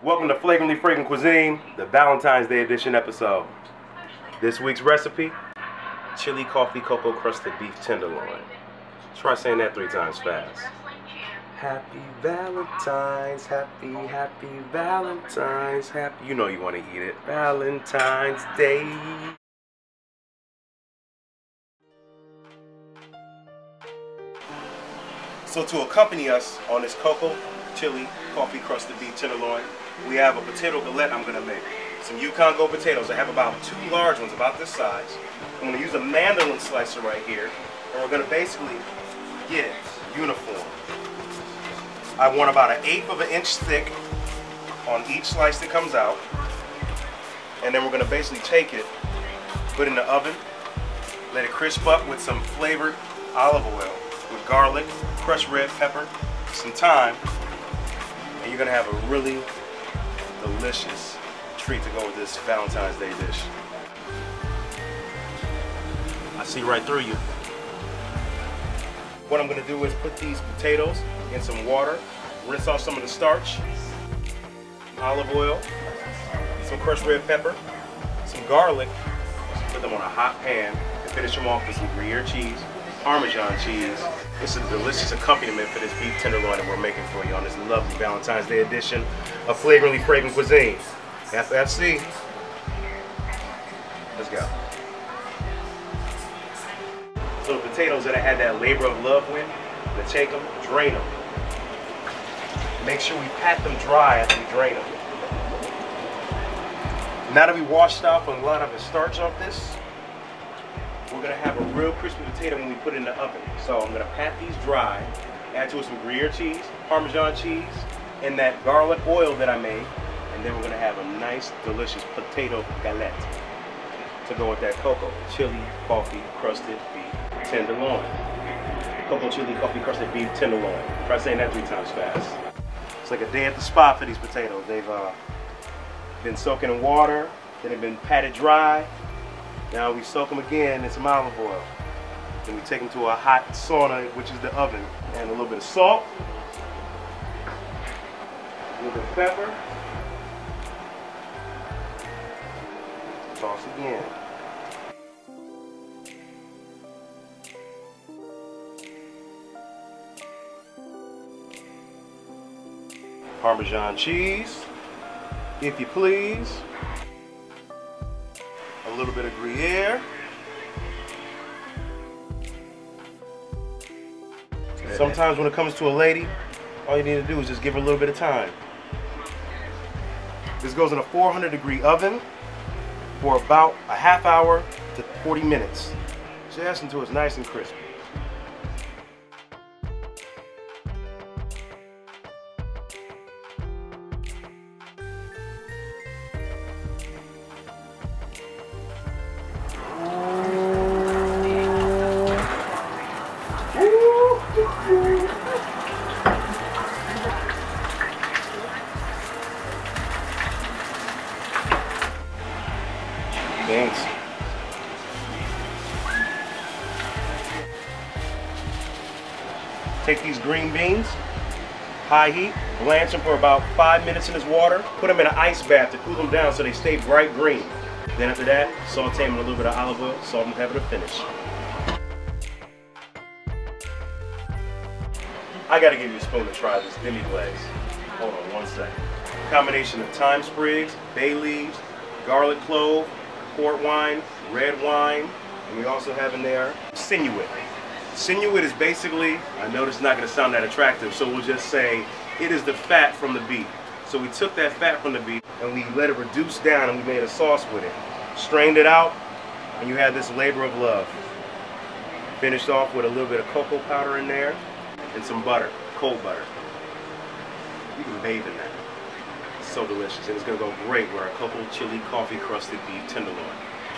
Welcome to Flagrantly Fragrant Cuisine, the Valentine's Day edition episode. This week's recipe, chili coffee cocoa crusted beef tenderloin. Try saying that 3 times fast. Happy Valentine's, happy Valentine's, happy. You know you want to eat it. Valentine's Day. So to accompany us on this cocoa, chili, coffee crusted beef tenderloin, we have a potato galette I'm going to make. Some Yukon Gold potatoes. I have about 2 large ones, about this size. I'm going to use a mandolin slicer right here, and we're going to basically get it uniform. I want about 1/8 of an inch thick on each slice that comes out, and then we're going to basically take it, put it in the oven, let it crisp up with some flavored olive oil, with garlic, crushed red pepper, some thyme, and you're going to have a really delicious treat to go with this Valentine's Day dish. I see right through you. What I'm going to do is put these potatoes in some water, rinse off some of the starch, olive oil, some crushed red pepper, some garlic, put them on a hot pan, and finish them off with some Gruyere cheese, Parmesan cheese. This is a delicious accompaniment for this beef tenderloin that we're making for you on this lovely Valentine's Day edition of Flagrantly Fragrant Cuisine. FFC. Let's go. So the potatoes that I had that labor of love with, I'm going to take them, drain them. Make sure we pat them dry after we drain them. Now that we washed off a lot of the starch off this, we're going to have a real crispy potato when we put it in the oven. So I'm going to pat these dry, add to it some Gruyere cheese, Parmesan cheese, and that garlic oil that I made. And then we're going to have a nice, delicious potato galette to go with that cocoa, chili, coffee, crusted beef tenderloin. Cocoa, chili, coffee, crusted beef tenderloin. Try saying that 3 times fast. It's like a day at the spa for these potatoes. They've been soaking in water, then they've been patted dry. Now we soak them again in some olive oil. Then we take them to a hot sauna, which is the oven, and a little bit of salt, a little bit of pepper. Toss again. Parmesan cheese, if you please. A little bit of Gruyere. Sometimes when it comes to a lady, all you need to do is just give her a little bit of time. This goes in a 400-degree oven for about a half hour to 40 minutes. Just until it's nice and crispy. Thanks. Take these green beans, high heat, blanch them for about 5 minutes in this water, put them in an ice bath to cool them down so they stay bright green. Then after that, saute them with a little bit of olive oil, salt and pepper to finish. I gotta give you a spoon to try this demi-glaze. Hold on 1 second. Combination of thyme sprigs, bay leaves, garlic clove, port wine, red wine, and we also have in there Sinuit. Sinuit is basically, I know this is not going to sound that attractive, so we'll just say it is the fat from the beef. So we took that fat from the beef and we let it reduce down and we made a sauce with it. Strained it out and you have this labor of love. Finished off with a little bit of cocoa powder in there and some butter, cold butter. You can bathe in that. So delicious, and it's going to go great with our cocoa chili coffee crusted beef tenderloin.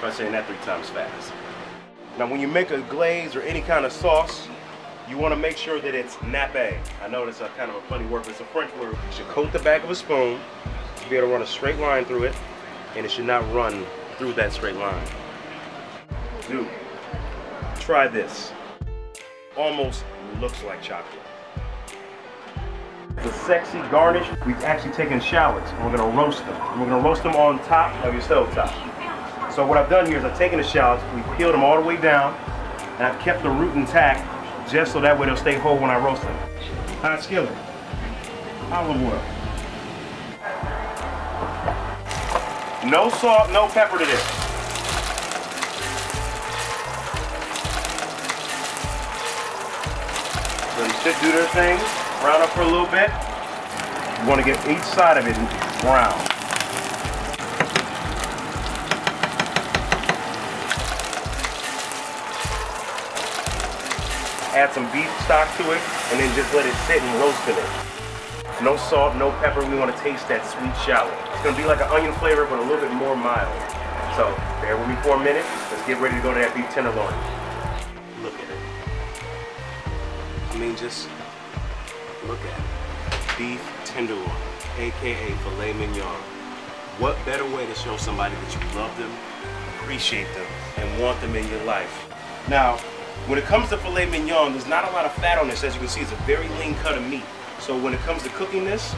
Try saying that 3 times fast. Now when you make a glaze or any kind of sauce, you want to make sure that it's nappé. I know that's a kind of a funny word, but it's a French word. You should coat the back of a spoon to be able to run a straight line through it, and it should not run through that straight line. Dude, try this. Almost looks like chocolate. The sexy garnish, we've actually taken shallots and we're gonna roast them. And we're gonna roast them on top of your stove top. So what I've done here is I've taken the shallots, we peeled them all the way down, and I've kept the root intact just so that way they'll stay whole when I roast them. Hot skillet, olive oil. No salt, no pepper to this. So they should do their thing, brown up for a little bit. You want to get each side of it brown. Add some beef stock to it, and then just let it sit and roast in it. No salt, no pepper. We want to taste that sweet shallot. It's going to be like an onion flavor, but a little bit more mild. So bear with me for a minute. Let's get ready to go to that beef tenderloin. Look at it. I mean, just look at it. Beef tenderloin, aka filet mignon. What better way to show somebody that you love them, appreciate them, and want them in your life? Now, when it comes to filet mignon, there's not a lot of fat on this. As you can see, it's a very lean cut of meat. So when it comes to cooking this,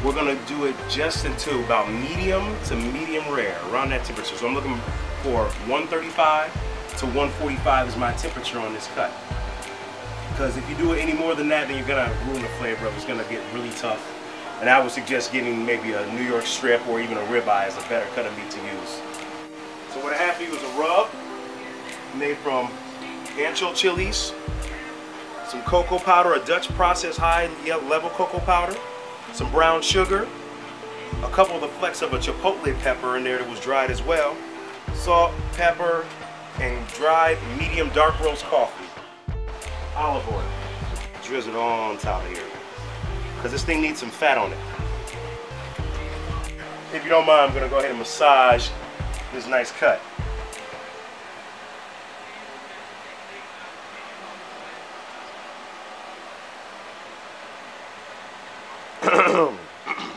we're gonna do it just into about medium to medium rare, around that temperature. So I'm looking for 135 to 145 is my temperature on this cut. Because if you do it any more than that, then you're gonna ruin the flavor of it. It's gonna get really tough. And I would suggest getting maybe a New York strip or even a ribeye as a better cut of meat to use. So what I have for you is a rub made from ancho chilies, some cocoa powder, a Dutch processed high level cocoa powder, some brown sugar, a couple of the flecks of a chipotle pepper in there that was dried as well, salt, pepper, and dried medium dark roast coffee. Olive oil. Drizzle it on top of here, because this thing needs some fat on it. If you don't mind, I'm gonna go ahead and massage this nice cut.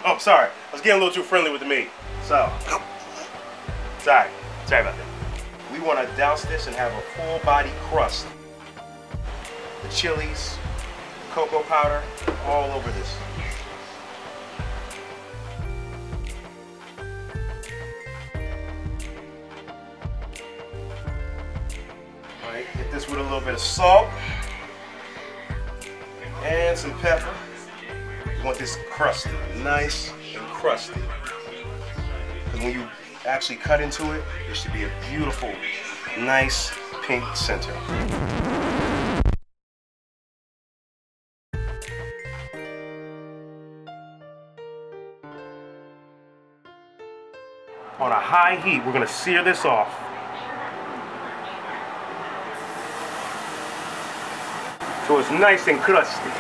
Oh, sorry. I was getting a little too friendly with the meat. So, sorry about that. We want to douse this and have a full body crust. The chilies, cocoa powder, all over this. All right, hit this with a little bit of salt and some pepper. You want this crusty, nice and crusty. Because when you actually cut into it, there should be a beautiful, nice pink center. On a high heat, we're going to sear this off. So it's nice and crusty.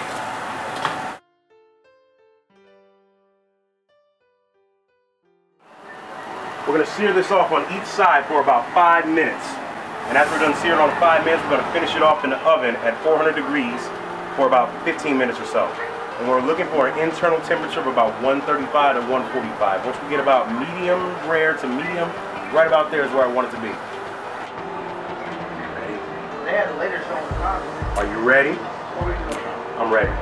We're going to sear this off on each side for about 5 minutes. And after we're done searing on 5 minutes, we're going to finish it off in the oven at 400 degrees for about 15 minutes or so. And we're looking for an internal temperature of about 135 to 145. Once we get about medium rare to medium, right about there is where I want it to be. They had a later show on the top. Are you ready? I'm ready.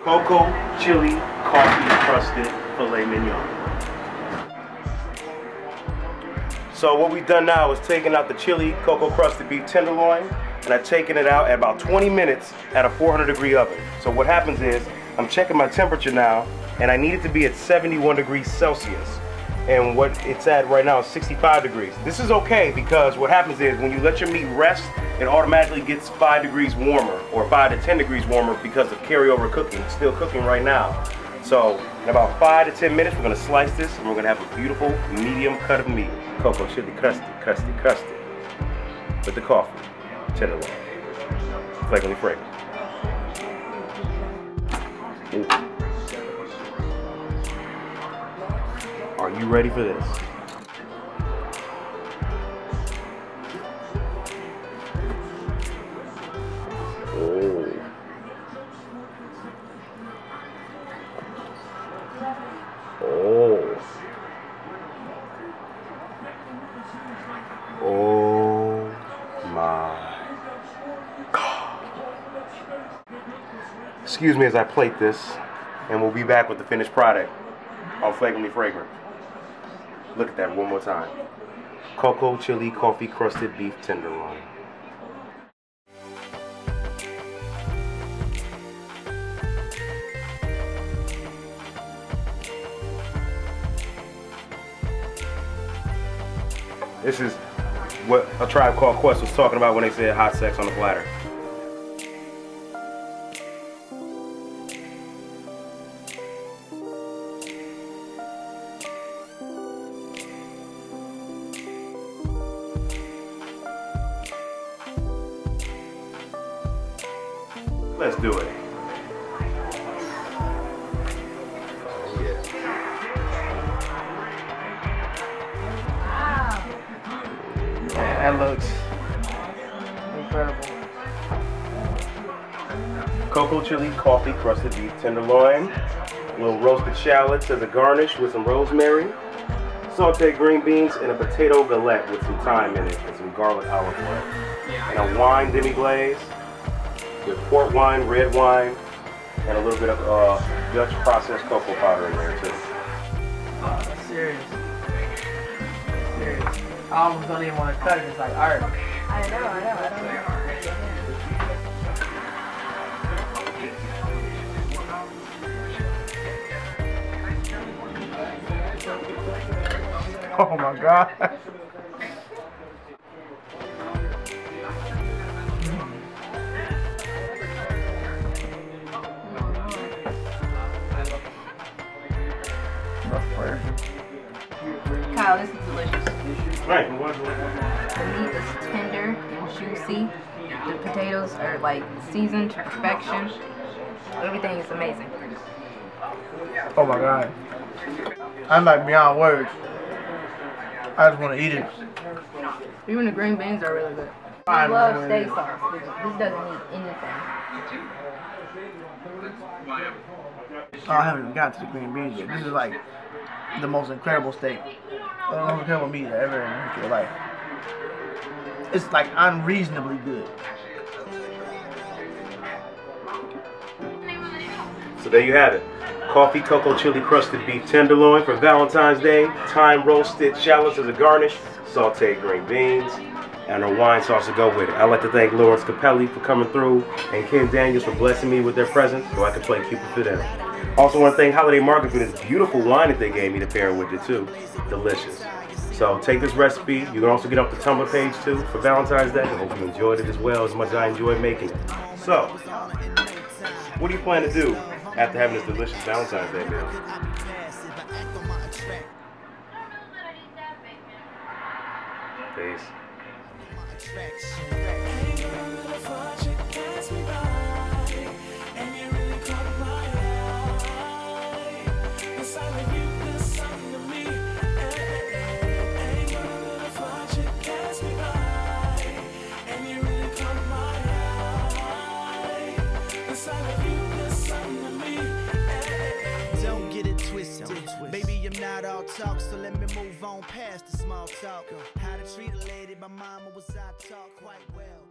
Cocoa, chili, coffee crusted filet mignon. So what we've done now is taken out the chili, cocoa crusted beef tenderloin, and I've taken it out at about 20 minutes at a 400 degree oven. So what happens is, I'm checking my temperature now, and I need it to be at 71 degrees Celsius. And what it's at right now is 65 degrees. This is okay because what happens is when you let your meat rest, it automatically gets 5 degrees warmer, or 5 to 10 degrees warmer because of carryover cooking. It's still cooking right now. So in about 5 to 10 minutes, we're gonna slice this and we're gonna have a beautiful medium cut of meat. Cocoa chili crusted, crusted, crusted. With the coffee, tenderloin, flagrantly fragrant. Ooh. Are you ready for this? Oh. Oh. Oh my God. Excuse me as I plate this, and we'll be back with the finished product on Flagrantly Fragrant. Look at that one more time. Cocoa, chili, coffee, crusted beef tenderloin. This is what A Tribe Called Quest was talking about when they said hot sex on the platter. Let's do it. Oh, yeah. That looks incredible. Cocoa, chili, coffee, crusted beef tenderloin. A little roasted shallots as a garnish with some rosemary. Sauteed green beans and a potato galette with some thyme in it and some garlic olive oil. And a wine demi-glaze with port wine, red wine, and a little bit of Dutch processed cocoa powder in there too. Oh, that's serious. Serious. I almost don't even want to cut it. It's like art. I know. I don't know. Oh my God. Kyle, this is delicious. Right. The meat is tender and juicy. The potatoes are like seasoned to perfection. Everything is amazing. Oh my God. I'm like beyond words. I just want to eat it. Even the green beans are really good. I love steak sauce. This doesn't need anything. Oh, I haven't even got to the green beans yet. This is like the most incredible steak. The most incredible meat I ever had in your life. It's like unreasonably good. So there you have it. Coffee, cocoa, chili, crusted beef tenderloin for Valentine's Day. Thyme roasted shallots as a garnish. Sauteed green beans. And a wine sauce to go with it. I'd like to thank Lawrence Capelli for coming through and Ken Daniels for blessing me with their presence so I could play Cupid for them. Also want to thank Holiday Market for this beautiful wine that they gave me to pair with it too. Delicious. So take this recipe. You can also get up the Tumblr page too for Valentine's Day. I hope you enjoyed it as well as much as I enjoyed making it. So, what do you plan to do after having this delicious Valentine's Day meal? Peace. Don't get it twisted. Baby, I'm not all talk, so let me move on past the small talk. How to treat a lady, my mama was I taught quite well.